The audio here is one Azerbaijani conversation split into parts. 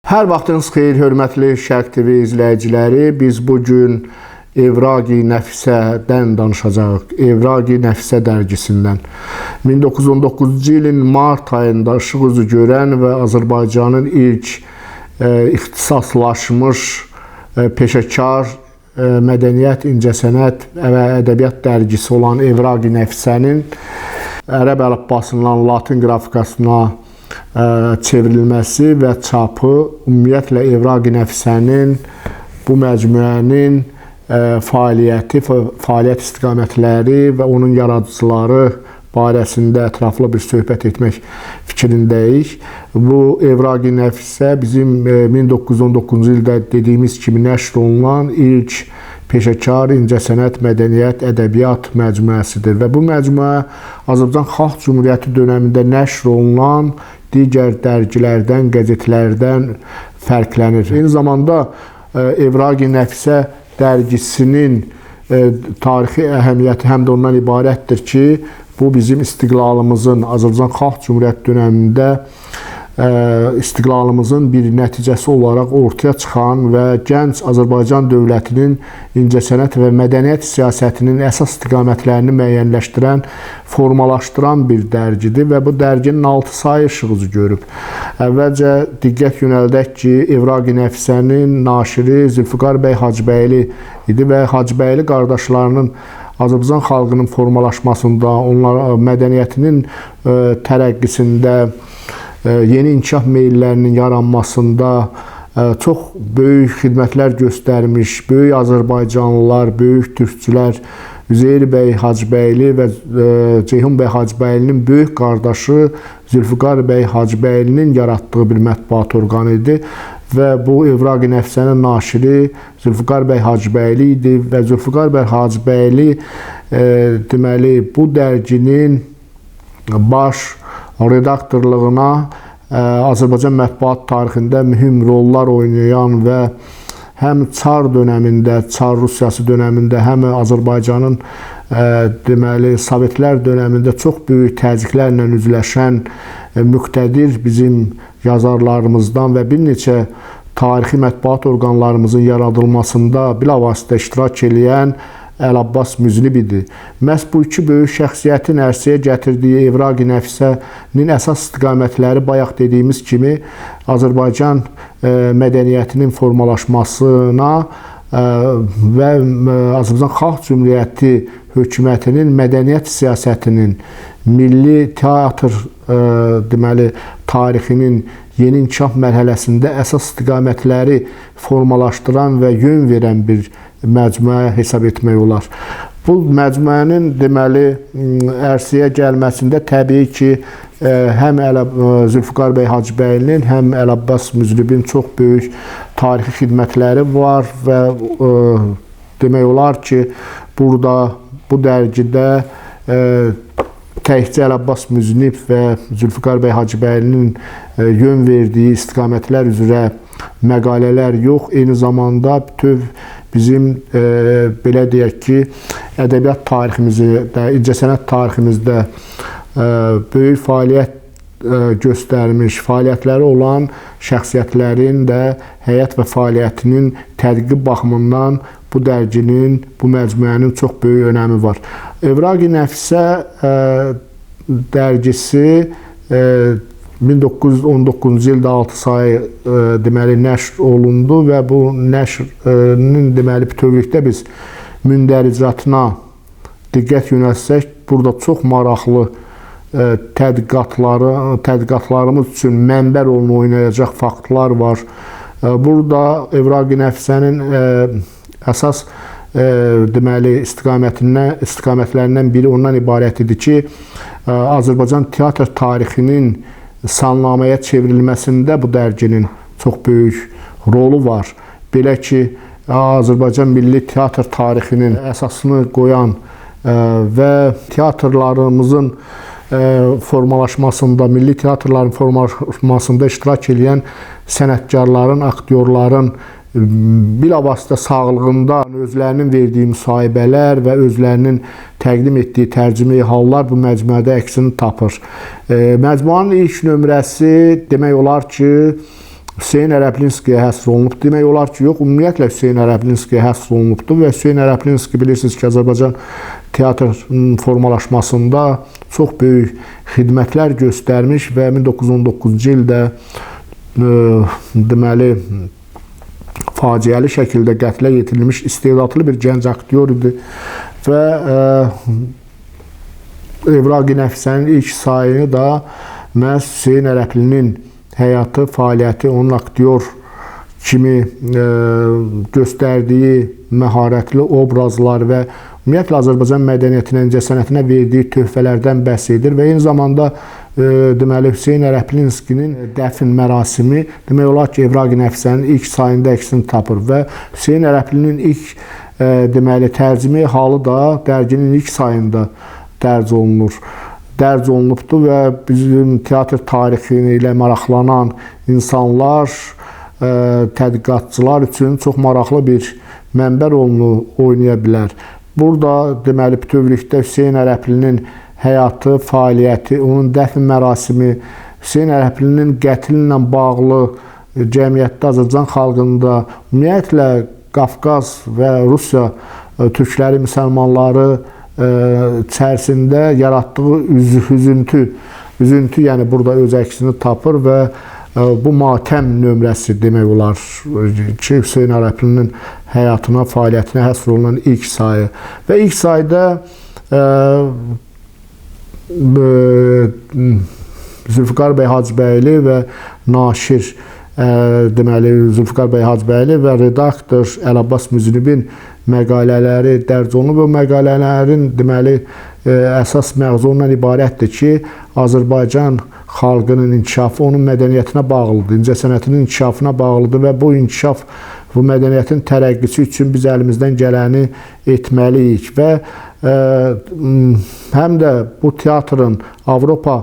Hər vaxtınız xeyir, hörmətli Şərq TV izləyiciləri. Biz bugün Evraqi Nəfise'dən danışacağıq. Evraqi Nəfisə dərgisindən. 1919-cu ilin mart ayında işıq üzü görən və Azərbaycanın ilk ixtisaslaşmış peşəkar mədəniyyət, incəsənət və ədəbiyyat dərgisi olan Evraqi Nəfisənin ərəb əlifbasından latin qrafikasına çevrilməsi və çapı ümumiyyətlə Evraqi Nəfisənin bu məcmuənin fəaliyyət istiqamətləri və onun yaradıcıları barəsində ətraflı bir söhbət etmək fikrindəyik. Bu Evraqi Nəfisə bizim 1919-cu ildə dediyimiz kimi nəşr olunan ilk peşəkar, incəsənət, mədəniyyət, ədəbiyyat məcmuəsidir və bu məcmuə Azərbaycan Xalq Cümhuriyyəti dönəmində nəşr olunan digər dərgilərdən, qəzetlərdən fərqlənir. Eyni zamanda Evraqi Nəfisə dərgisinin tarixi əhəmiyyəti həm də ondan ibarətdir ki, bu bizim istiqlalımızın, Azərbaycan Xalq Cümhuriyyəti dönəmində istiqlalımızın bir nəticəsi olaraq ortaya çıxan və gənc Azərbaycan dövlətinin incəsənət və mədəniyyət siyasətinin əsas istiqamətlərini müəyyənləşdirən, formalaşdıran bir dərgidir və bu dərginin 6 sayı işıq üzü görüb. Əvvəlcə diqqət yönəldək ki, Evraqi Nəfisənin naşiri Zülfüqar bəy Hacıbəyli idi və Hacıbəyli qardaşlarının Azərbaycan xalqının formalaşmasında, onlar mədəniyyətinin tərəqqisində, yeni inkişaf meyillərinin yaranmasında çox böyük xidmətlər göstərmiş, böyük Azərbaycanlılar, böyük türkçülər Üzeyir bəy Hacıbəyli və Ceyhun bəy Hacıbəylinin böyük qardaşı Zülfüqar bəy Hacıbəylinin yaratdığı bir mətbuat orqanı idi və bu Evraqi Nəfisənin naşiri Zülfüqar bəy Hacıbəyli idi və Zülfüqar bəy Hacıbəyli deməli bu dərginin baş redaktorluğuna Azərbaycan mətbuat tarixində mühüm rollar oynayan və həm Çar dönəmində, Çar Rusiyası dönəmində, həm Azərbaycanın deməli Sovetlər dönəmində çox böyük təzyiqlərlə üzləşən müqtədir bizim yazarlarımızdan və bir neçə tarixi mətbuat orqanlarımızın yaradılmasında bilavasitə iştirak edən Əl-Abbas Müznib idi. Məhz bu iki böyük şəxsiyyətin ərsəyə gətirdiyi Evraqi Nəfisənin əsas istiqamətləri bayaq dediyimiz kimi Azərbaycan mədəniyyətinin formalaşmasına və Azərbaycan Xalq Cümhuriyyəti hökumətinin mədəniyyət siyasətinin, milli teatr deməli tarixinin yeni inkişaf mərhələsində əsas istiqamətləri formalaşdıran və yön verən bir məcmuə hesab etmək olar. Bu məcmuənin deməli ərsəyə gəlməsində təbii ki, həm Zülfüqar bəy Hacıbəylinin, həm Əl-Abbas Müznibin çox böyük tarixi xidmətləri var və demək olar ki, burada bu dərgidə təkcə Əl-Abbas Müznib və Zülfüqar bəy Hacıbəylinin yön verdiyi istiqamətlər üzrə məqalələr yox, eyni zamanda bütöv bizim belə deyək ki, ədəbiyyat tariximizdə, incəsənət tariximizdə böyük fəaliyyət göstərmiş, fəaliyyətləri olan şəxsiyyətlərin də həyat və fəaliyyətinin tədqiqi baxımından bu dərginin, bu məcmuənin çox böyük önəmi var. Evraqi Nəfisə dərgisi 1919-cu ildə 6 sayı deməli nəşr olundu və bu nəşrin deməli bütövlükdə biz mündəricatına diqqət yönəltsək, burada çox maraqlı tədqiqatlarımız üçün mənbə rolunu oynayacaq faktlar var. Burada Evraqi Nəfisənin əsas deməli istiqamətlərindən biri ondan ibarət idi ki, Azərbaycan teatr tarixinin salnaməyə çevrilməsində bu dərginin çox böyük rolu var. Belə ki, Azərbaycan milli teatr tarixinin əsasını qoyan və teatrlarımızın formalaşmasında, milli teatrların formalaşmasında iştirak edən sənətkarların, aktyorların bilavasitə sağlığında özlərinin verdiyi müsahibələr və özlərinin təqdim etdiyi tərcümeyi hallar bu məcmuədə əksini tapır. Məcmuanın ilk nömrəsi demək olar ki, Hüseyn Ərəblinskiyə həsr olunub. Demək olar ki, yox, ümumiyyətlə Hüseyn Ərəblinskiyə həsr olunubdur və Hüseyn Ərəblinski bilirsiniz ki, Azərbaycan teatrın formalaşmasında çox böyük xidmətlər göstərmiş və 1919-cu ildə deməli faciəli şəkildə qətlə yetirilmiş istedadlı bir gənc aktyor idi və Evraqi Nəfisənin ilk sayını da məhz Hüseyn Ərəblinin həyatı, fəaliyyəti, onun aktyor kimi göstərdiyi məharətli obrazlar və ümumiyyətlə Azərbaycan mədəniyyətinə, incəsənətinə verdiyi töhfələrdən bəhs edir və eyni zamanda deməli Hüseyn Ərəblinskinin dəfn mərasimi demək olar ki, Evraqi Nəfisənin ilk sayında əksini tapır və Hüseyn Ərəblinin ilk deməli tərcümeyi halı da dərginin ilk sayında dərc olunubdur və bizim teatr tarixi ilə maraqlanan insanlar, tədqiqatçılar üçün çox maraqlı bir mənbə rolunu oynaya bilər. Burada deməli bütövlükdə Hüseyn Ərəblinin həyatı, fəaliyyəti, onun dəfn mərasimi, Hüseyn Ərəblinin qətli ilə bağlı cəmiyyətdə, Azərbaycan xalqında, ümumiyyətlə Qafqaz və Rusiya türkləri, müsəlmanları içərisində yaratdığı üzüntü yəni burada öz əksini tapır və bu matəm nömrəsi demək olar ki, Hüseyn Ərəblinin həyatına, fəaliyyətinə həsr olunan ilk sayı və ilk sayda Zülfiqar bəy Hacıbəyli və naşir deməli Zülfiqar bəy Hacıbəyli və redaktor Əlabbas Müzünibin məqalələri dərc olunub və məqalələrin deməli əsas məzmunundan ibarətdir ki, Azərbaycan xalqının inkişafı onun mədəniyyətinə bağlıdır, incəsənətinin inkişafına bağlıdır və bu inkişaf, bu mədəniyyətin tərəqqisi üçün biz əlimizdən gələni etməliyik və həm də bu teatrın Avropa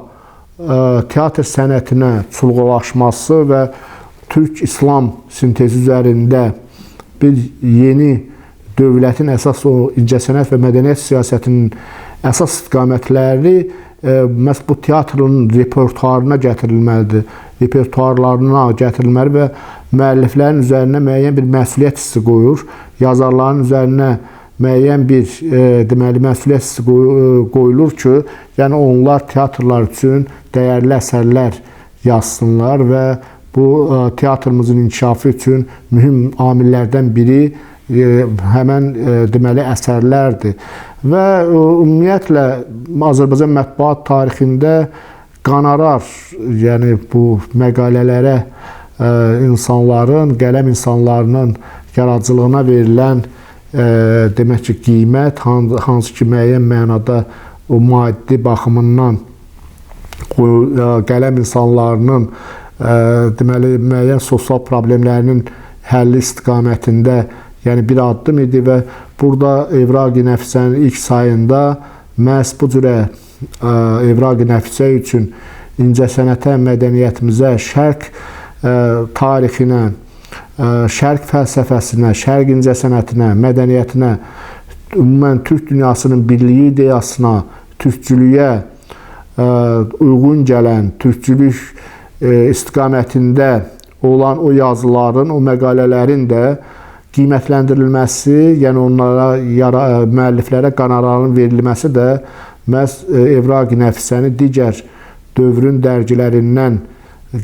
teatr sənətinə çulğalaşması və Türk-İslam sintezi üzərində bir yeni dövlətin əsas o incəsənət və mədəniyyət siyasətinin əsas istiqamətləri məhz bu teatrın repertuarına gətirilməlidir. Repertuarlarına gətirilməli və müəlliflərin üzərinə müəyyən bir məsuliyyət hissi qoyur. Yazarların üzərinə müəyyən bir deməli məsuliyyət hissi qoyulur ki, yəni onlar teatrlar üçün dəyərli əsərlər yazsınlar və bu teatrımızın inkişafı üçün mühüm amillərdən biri həmən deməli əsərlərdir. Və ümumiyyətlə Azərbaycan mətbuat tarixində qonorar, yəni bu məqalələrə insanların, qələm insanlarının yaradıcılığına verilən demək ki, qiymət, hansı ki müəyyən mənada o maddi baxımından qələm insanlarının deməli müəyyən sosial problemlərinin həlli istiqamətində yəni bir addım idi və burada Evraqi Nəfisənin ilk sayında məhz bu cürə Evraqi Nəfisə üçün incəsənətə, mədəniyyətimizə, şərq tarixinə, şərq fəlsəfəsinə, şərq incəsənətinə, mədəniyyətinə, ümumən Türk dünyasının birliyi ideyasına, türkçülüyə uyğun gələn, türkçülük istiqamətində olan o yazıların, o məqalələrin də qiymətləndirilməsi, yəni onlara, müəlliflərə qonorarın verilməsi də məhz Evraqi Nəfisəni digər dövrün dərgilərindən,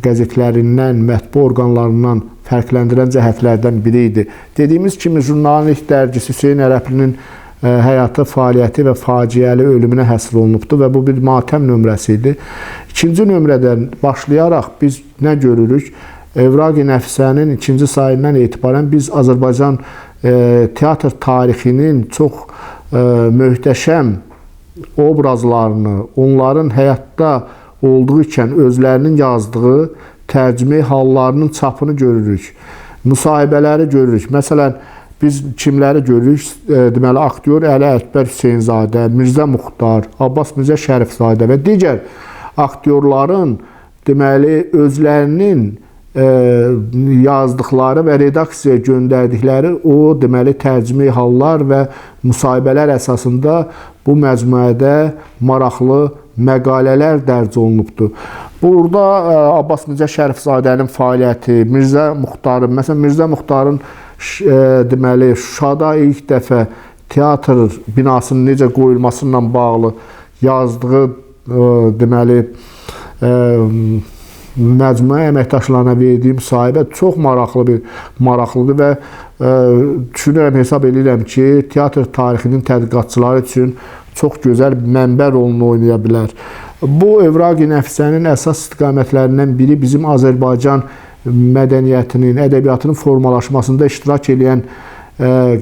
qəzetlərindən, mətbu orqanlarından fərqləndirən cəhətlərdən biri idi. Dediyimiz kimi, jurnalın ilk dərgisi Hüseyn Ərəblinin həyatı, fəaliyyəti və faciəli ölümünə həsr olunubdur və bu bir matəm nömrəsi idi. İkinci nömrədən başlayaraq biz nə görürük? Evraqi Nəfisənin ikinci sayından etibarən biz Azərbaycan teatr tarixinin çox möhtəşəm obrazlarını, onların həyatda olduğu ikən özlərinin yazdığı tərcümeyi hallarının çapını görürük. Müsahibələri görürük. Məsələn, biz kimləri görürük? Deməli, aktyor Əli Əkbər Hüseynzadə, Mirzə Muxtar, Abbas Mirzə Şərifzadə və digər aktyorların deməli özlərinin yazdıqları və redaksiyaya göndərdikləri o deməli tərcümeyi hallar və müsahibələr əsasında bu məcmuədə maraqlı məqalələr dərc olunubdur. Burada Abbas Mirzə Şərifzadənin fəaliyyəti, Mirzə Muxtarın, məsələn Mirzə Muxtarın deməli Şuşada ilk dəfə teatr binasının necə qoyulmasıyla bağlı yazdığı deməli məcmua əməkdaşlarına verdiyi müsahibə çox maraqlıdır və düşünürəm, hesab edirəm ki, teatr tarixinin tədqiqatçıları üçün çox gözəl mənbə rolunu oynaya bilər. Bu Evraqi Nəfsənin əsas istiqamətlərindən biri bizim Azərbaycan mədəniyyətinin, ədəbiyyatının formalaşmasında iştirak edən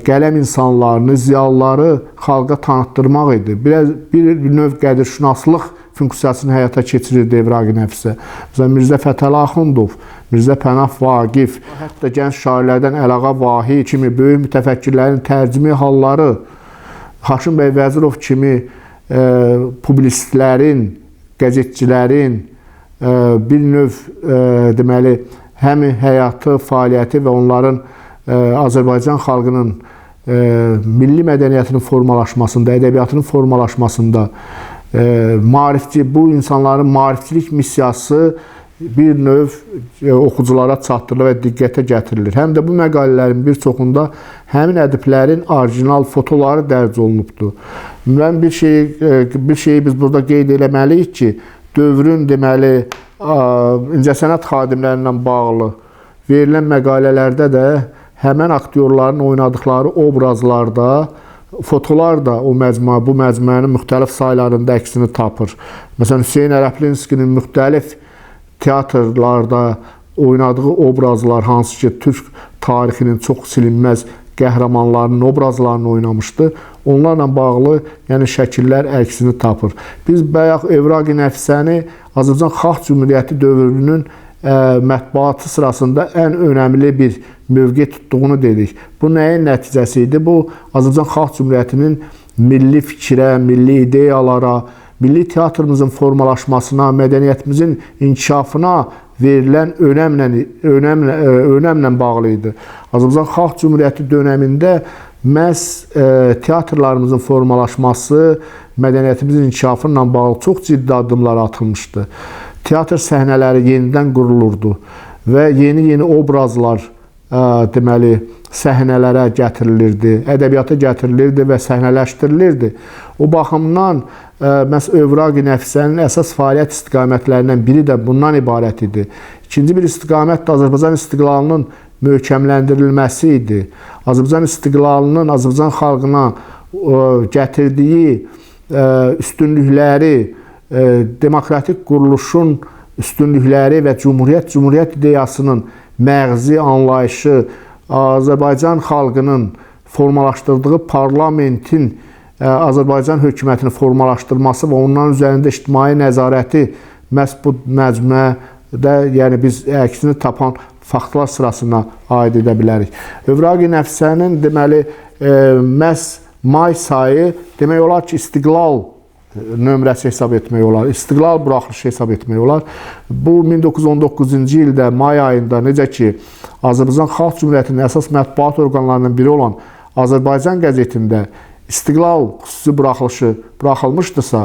qələm insanlarını, ziyalıları xalqa tanıtdırmaq idi. Bir növ qədirşünaslıq funksiyasını həyata keçirirdi Evraqi Nəfsə. Məsələn, Mirzə Fətəli Axundov, Mirzə Pənah Vaqif, hətta gənc şairlərdən Əlağa Vahi kimi böyük mütəfəkkirlərin tərcümi halları, Haşim bəy Vəzirov kimi publisistlərin, qəzetçilərin bir növ deməli, həm həyatı, fəaliyyəti və onların Azərbaycan xalqının milli mədəniyyətinin formalaşmasında, ədəbiyyatının formalaşmasında maarifçi, bu insanların maarifçilik missiyası bir növ oxuculara çatdırılır və diqqətə gətirilir. Həm də bu məqalələrin bir çoxunda həmin ədiblərin orijinal fotoları dərc olunubdur. Mən bir şeyi biz burada qeyd eləməliyik ki, dövrün deməli incəsənət xadimlərindən bağlı verilən məqalələrdə də həmən aktyorların oynadıkları obrazlarda fotolar da bu məcmuənin müxtəlif saylarında əksini tapır. Məsələn, Hüseyn Ərəblinskinin müxtəlif teatrlarda oynadığı obrazlar, hansı ki, Türk tarixinin çox silinməz qəhrəmanlarının obrazlarını oynamışdı, onlarla bağlı şəkillər əksini tapır. Biz bayaq Evraqi Nəfsəni Azərbaycan Xalq Cümhuriyyəti dövrünün mətbuatı sırasında ən önəmli bir mövqe tutduğunu dedik. Bu nəyin nəticəsi idi? Bu, Azərbaycan Xalq Cümhuriyyətinin milli fikrə, milli ideyalara, milli teatrımızın formalaşmasına, mədəniyyətimizin inkişafına verilən önəmlə bağlı idi. Azərbaycan Xalq Cümhuriyyəti dönəmində məhz teatrlarımızın formalaşması, mədəniyyətimizin inkişafı ilə bağlı çox ciddi addımlar atılmışdı. Teatr səhnələri yenidən qurulurdu və yeni obrazlar deməli səhnələrə gətirilirdi, ədəbiyyata gətirilirdi və səhnələşdirilirdi. O baxımdan məhz Evraqi Nəfsənin əsas fəaliyyət istiqamətlərindən biri də bundan ibarət idi. İkinci bir istiqamət də Azərbaycan istiqlalının möhkəmləndirilməsi idi. Azərbaycan istiqlalının Azərbaycan xalqına gətirdiyi üstünlükləri, demokratik quruluşun üstünlükləri və cümhuriyyət ideyasının məğzi anlayışı, Azərbaycan xalqının formalaşdırdığı parlamentin Azərbaycan hökumətini formalaşdırması və onların üzərində ictimai nəzarəti məhz bu məcmuədə biz əksini tapan faktlar sırasına aid edə bilərik. Evraqi Nəfsənin deməli məhz may sayı demək olar ki, istiqlal nömrəsi hesab etmək olar, istiqlal buraxılışı hesab etmək olar. Bu 1919-cu ildə may ayında necə ki Azərbaycan Xalq Cümhuriyyətinin əsas mətbuat orqanlarından biri olan Azərbaycan qəzetində istiqlal xüsusi buraxılışı buraxılmışdısa,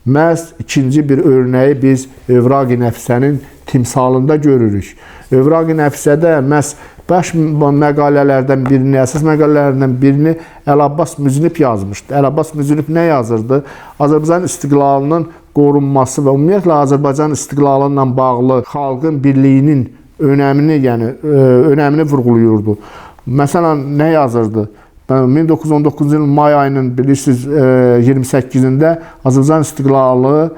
məhz ikinci bir örnəyi biz Evraqi Nəfsənin timsalında görürük. Evraqi Nəfsədə məhz baş məqalələrdən birini, əsas məqalələrdən birini Əl-Abbas Müznib yazmışdı. Əl-Abbas Müznib nə yazırdı? Azərbaycan istiqlalının qorunması və ümumiyyətlə Azərbaycan istiqlalı ilə bağlı xalqın birliyinin önəmini vurğulayırdı. Məsələn, nə yazırdı? 1919-cu ilin may ayının bilirsiniz 28-də Azərbaycan istiqlalı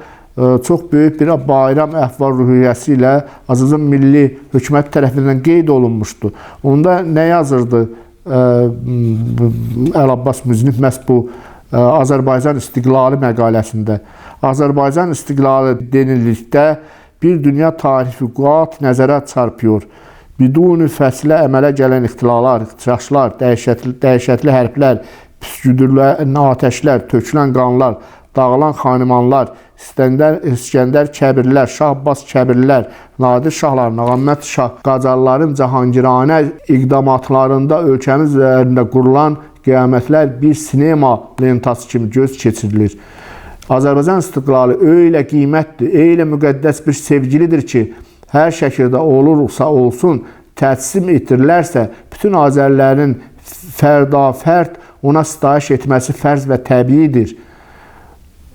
çox böyük bir bayram əhval-ruhiyyəsi ilə Azərbaycan Milli Hökuməti tərəfindən qeyd olunmuşdu. Onda nə yazırdı Əl-Abbas Müznib məhz bu Azərbaycan istiqlalı məqaləsində? Azərbaycan istiqlalı denildikdə bir dünya tarihi füquat nəzərə çarpıyor. Biduni fəslə əmələ gələn ixtilalar, ixtiraşlar, dəhşətli hərblər, püsküdürlən atəşlər, tökülən qanlar, dağılan xanimanlar, İskəndər Kəbirlər, Şah Abbas Kəbirlər, Nadir Şahlar, Nağammət Şah Qacarların cahangiranə iqdamatlarında ölkəmiz üzərində qurulan qiyamətlər bir sinema lentası kimi göz keçirilir. Azərbaycan istiqlalı öyle qiymətdir, öyle müqəddəs bir sevgilidir ki, hər şəkildə olursa olsun, təslim etdirilərsə, bütün Azərlərin fərd ona sitayiş etməsi fərz və təbiidir.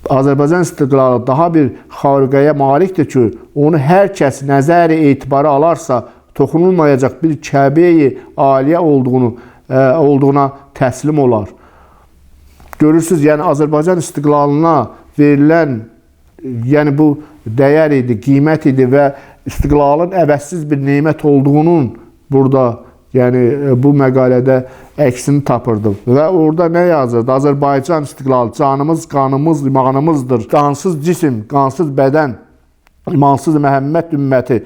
Azərbaycan istiqlalı daha bir xariqəyə malikdir ki, onu hər kəs nəzəri etibara alarsa, toxunulmayacaq bir Kəbəyi aliyə olduğuna təslim olar. Görürsünüz, yəni Azərbaycan istiqlalına verilən, yəni bu dəyər idi, qiymət idi və istiqlalın əvəzsiz bir nemət olduğunun burada, yəni bu məqalədə əksini tapırdı. Və orada nə yazırdı? Azərbaycan istiqlalı canımız, qanımız, imanımızdır. Qansız cisim, qansız bədən, imansız Məhəmməd ümməti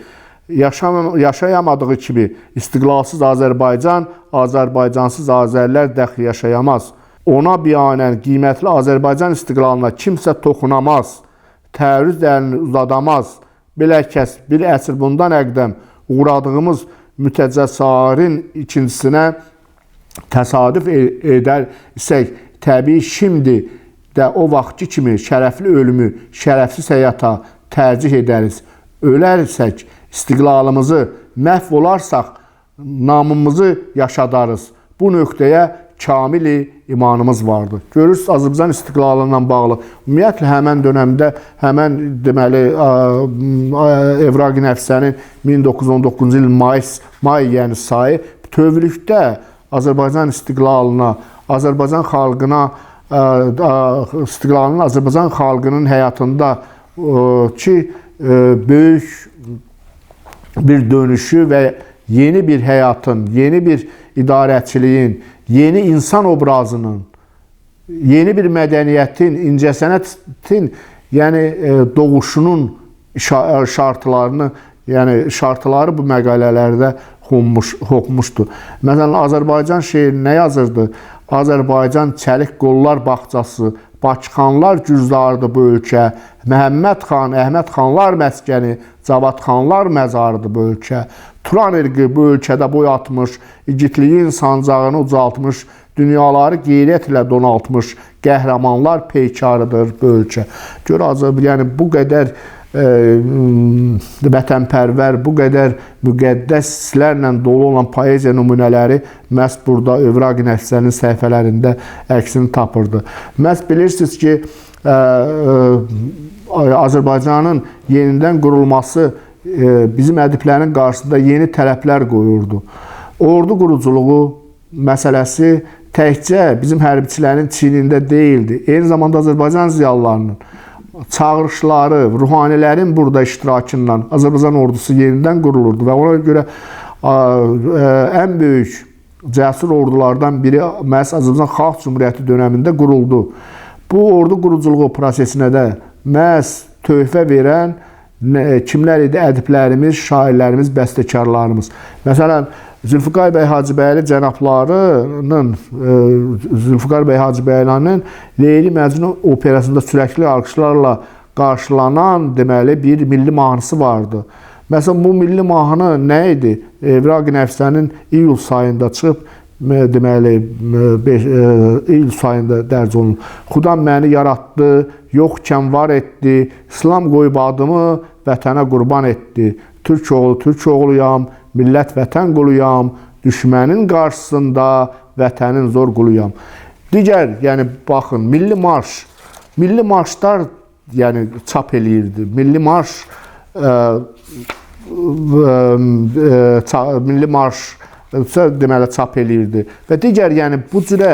yaşayamadığı kimi istiqlalsız Azərbaycan, Azərbaycansız Azərlər dəxi yaşayamaz. Ona biyanən qiymətli Azərbaycan istiqlalına kimsə toxunamaz, təərrüz əlini uzadamaz. Biləkəs bir əsr bundan əqdəm uğradığımız mütəcəssirin ikincisinə təsadüf edər isək, təbii şimdi də o vaxtki kimi şərəfli ölümü, şərəfsiz həyata tərcih edəriz. Ölərsək, istiqlalımızı məhv olarsak, namımızı yaşadarız. Bu nöqtəyə kamili imanımız vardı. Görürsünüz, Azərbaycan istiqlalına bağlı. Ümumiyyətlə, həmən dönəmdə, həmən deməli, Evraq-i Nəfsənin 1919-cu il may yəni sayı bütövlükdə Azərbaycan istiqlalına, Azərbaycan xalqına, istiqlalının Azərbaycan xalqının həyatında ki, böyük bir dönüşü və yeni bir həyatın, yeni bir idarəçiliyin, yeni insan obrazının, yeni bir mədəniyyətin, incəsənətin, yəni doğuşunun şartlarını, yəni şartları bu məqalələrdə oxumuşdur. Məsələn, Azərbaycan şeiri nə yazırdı? Azərbaycan çəlik qollar bağçası, Bakıxanlar güzdardı bu ölkə, Məhəmməd xan, Əhməd xanlar məskəni, Cavad xanlar məzardı bu ölkə. Turan irqi bu ölkədə boy atmış, igidliyin sancağını ucaltmış, dünyaları qeyrətlə donaltmış, qəhrəmanlar peykarıdır bu ölkə. Gör, yəni bu qədər vətənpərvər, bu qədər müqəddəs hisslərlə dolu olan poeziya nümunələri məhz burada Evraq-i Nəfsənin səhifələrində əksini tapırdı. Məhz bilirsiniz ki, Azərbaycanın yenidən qurulması bizim ədiblərin qarşısında yeni tələblər qoyurdu. Ordu quruculuğu məsələsi təkcə bizim hərbiçilərin çiynində deyildi. Eyni zamanda Azərbaycan ziyalılarının çağırışları, ruhanilərin burada iştirakından Azərbaycan ordusu yenidən qurulurdu və ona görə ən böyük cəsur ordulardan biri məhz Azərbaycan Xalq Cümhuriyyəti dönəmində quruldu. Bu ordu quruculuğu prosesinə də məhz töhfə verən kimlər idi? Ədiblərimiz, şairlərimiz, bəstəkarlarımız. Məsələn, Zülfüqar bəy Hacıbəyli cənablarının, Zülfüqar bəy Hacıbəylinin Leyli Məcnun operasında sürəkli alqışlarla qarşılanan deməli bir milli mahnısı vardı. Məsələn, bu milli mahnı nə idi? Evraq-i Nəfsənin iyul sayında çıxıb, deməli, iyul sayında dərc olunur. Xudam məni yaratdı, yoxkən var etdi, İslam qoyub adımı vətənə qurban etdi. Türk oğluyam, millət vətən quluyam, düşmənin qarşısında vətənin zor quluyam. Digər, yəni baxın, milli marşlar yəni çap eləyirdi. Milli marş deməli çap eləyirdi. Və digər, yəni bu cürə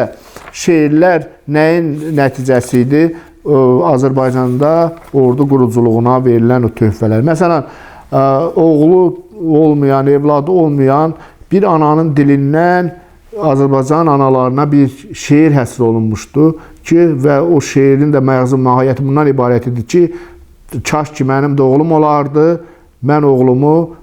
şeirlər nəyin nəticəsi idi? Azərbaycanda ordu quruculuğuna verilən o töhfələr. Məsələn, oğlu olmayan, evladı olmayan bir ananın dilindən Azərbaycan analarına bir şeir həsr olunmuşdu ki, və o şeirin də məğzi mahiyyəti bundan ibarət idi ki, kaş ki mənim də oğlum olardı, mən oğlumu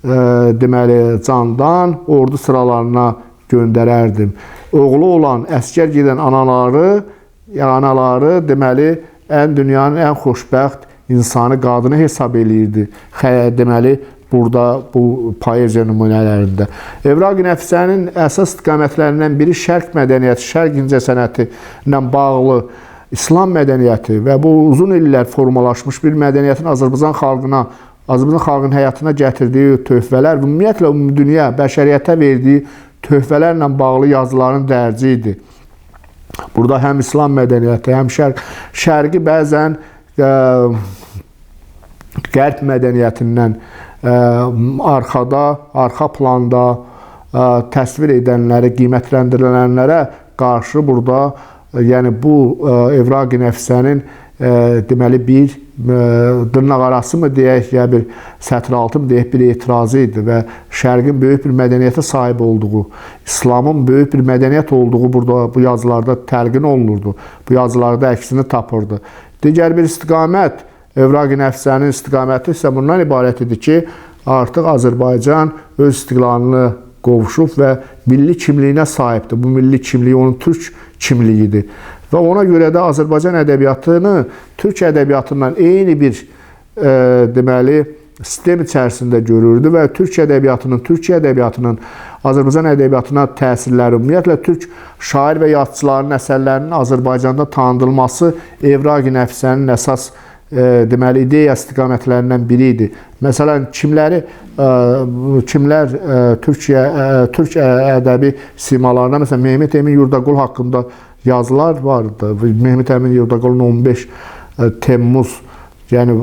deməli, candan ordu sıralarına göndərərdim. Oğlu olan, əskər gedən anaları deməli, dünyanın ən xoşbəxt insanı, qadını hesab eləyirdi. Deməli, burada bu poeziya nümunələrində. Evraq-i Nəfsənin əsas istiqamətlərindən biri şərq mədəniyyəti, şərq incəsənəti ilə bağlı İslam mədəniyyəti və bu uzun illər formalaşmış bir mədəniyyətin Azərbaycan xalqının həyatına gətirdiyi töhfələr, ümumiyyətlə dünya bəşəriyyətə verdiyi töhfələrlə bağlı yazıların dərci idi. Burada həm İslam mədəniyyəti, həm şərqi bəzən qərb mədəniyyətindən arxa planda təsvir edənlərə, qiymətləndirilənlərə qarşı burada, yəni bu Evraq-i Nəfsənin deməli bir dırnaq arası mı deyək, ya bir sətraltı mı deyək, bir etirazı idi və şərqin böyük bir mədəniyyətə sahib olduğu, İslamın böyük bir mədəniyyət olduğu burada bu yazılarda təlqin olunurdu. Bu yazılarda əksini tapırdı. Digər bir istiqamət, Evraq-i Nəfsənin istiqaməti isə bundan ibarət idi ki, artıq Azərbaycan öz istiqlalını qovuşub və milli kimliyinə sahibdir. Bu milli kimliyi onun türk kimliyidir. Və ona görə də Azərbaycan ədəbiyyatını türk ədəbiyyatından eyni bir deməli sistem içərisində görürdü və Türkiyə ədəbiyyatının Azərbaycan ədəbiyyatına təsirləri, ümumiyyətlə türk şair və yazıçıların əsərlərinin Azərbaycanda tanınılması Evraq-i Nəfsənin əsas deməli ideya istiqamətlərindən biri idi. Məsələn, kimlər türk ədəbi simalarında, məsələn, Mehmet Emin Yurdaqul haqqında yazılar vardı. Mehmet Emin Yurdaqulun 15 Temmuz yəni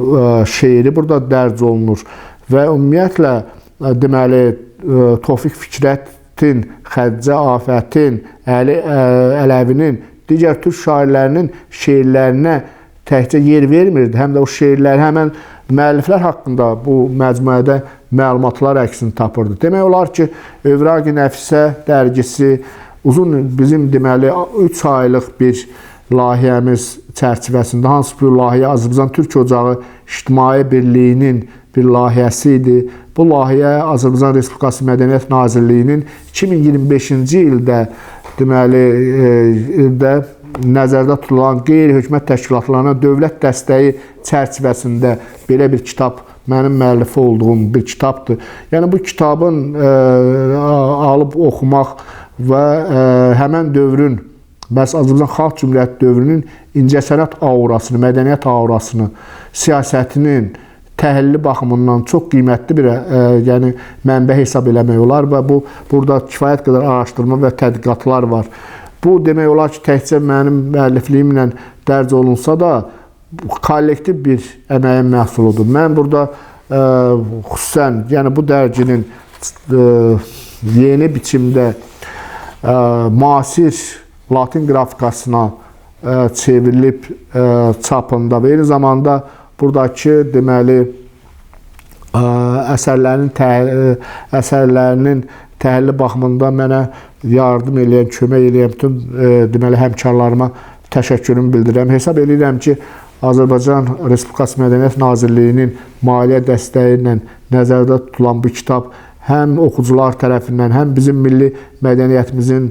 şeiri burada dərc olunur və ümumiyyətlə deməli Tofiq Fikrətin, Xəccə Afətin, Ələvinin, digər türk şairlərinin şeirlərinə təkcə yer vermirdi, həm də o şeirlər, həmən müəlliflər haqqında bu məcmuədə məlumatlar əksini tapırdı. Demək olar ki, Evraq-i Nəfsə dərgisi uzun bizim deməli 3 aylıq bir layihəmiz çərçivəsində, hansı bir layihə Azərbaycan Türk Ocağı İctimai Birliyinin bir layihəsi idi. Bu layihə Azərbaycan Respublikası Mədəniyyət Nazirliyinin 2025-ci ildə deməli nəzərdə tutulan qeyri-hökumət təşkilatlarına dövlət dəstəyi çərçivəsində belə bir kitab, mənim müəllifi olduğum bir kitabdır. Yəni bu kitabın alıb oxumaq və həmən dövrün, bəs Azərbaycan Xalq Cümhuriyyəti dövrünün incəsənət aurasını, mədəniyyət aurasını, siyasətinin təhlili baxımından çox qiymətli bir yəni mənbə hesab eləmək olar və burada kifayət qədər araşdırma və tədqiqatlar var. Bu demək olar ki, təkcə mənim müəllifliyimlə dərc olunsa da kollektiv bir əməyin məhsuludur. Mən burada xüsusən yəni bu dərginin yeni biçimdə müasir Latin qrafikasına çevrilib çapında və eyni zamanda buradakı deməli əsərlərinin təhlili baxımında mənə yardım eləyən, kömək eləyən bütün deməli həmkarlarıma təşəkkürümü bildirirəm. Hesab edirəm ki, Azərbaycan Respublikası Mədəniyyət Nazirliyinin maliyyə dəstəyi ilə nəzərdə tutulan bu kitab həm oxucular tərəfindən, həm bizim milli mədəniyyətimizin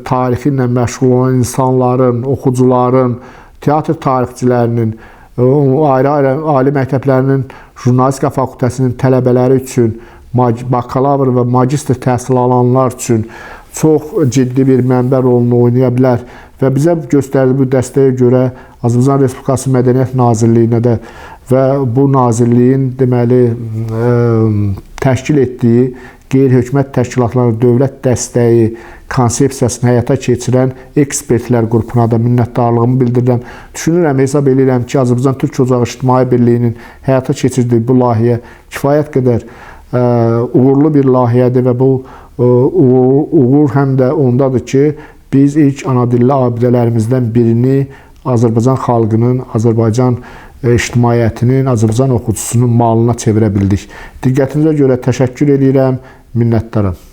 tarixi ilə məşğul olan insanların, oxucuların, teatr tarixçilərinin, ayrı-ayrı ali məktəblərinin jurnalistika fakültəsinin tələbələri üçün, bakalavr və magistr təhsil alanlar üçün çox ciddi bir mənbə rolunu oynaya bilər və bizə göstərdiyi bu dəstəyə görə Azərbaycan Respublikası Mədəniyyət Nazirliyinə də və bu nazirliyin deməli təşkil etdiyi qeyri-hökumət təşkilatlarına dövlət dəstəyi konsepsiyasını həyata keçirən ekspertlər qrupuna da minnətdarlığımı bildirirəm. Düşünürəm, hesab edirəm ki, Azərbaycan Türk Ocağı İctimai Birliyinin həyata keçirdiyi bu layihə kifayət qədər uğurlu bir layihədir və bu uğur həm də ondadır ki, biz ilk anadilli abidələrimizdən birini Azərbaycan xalqının, Azərbaycan ictimaiyyətinin, Azərbaycan oxucusunun malına çevirə bildik. Diqqətinizə görə təşəkkür edirəm, minnətdaram.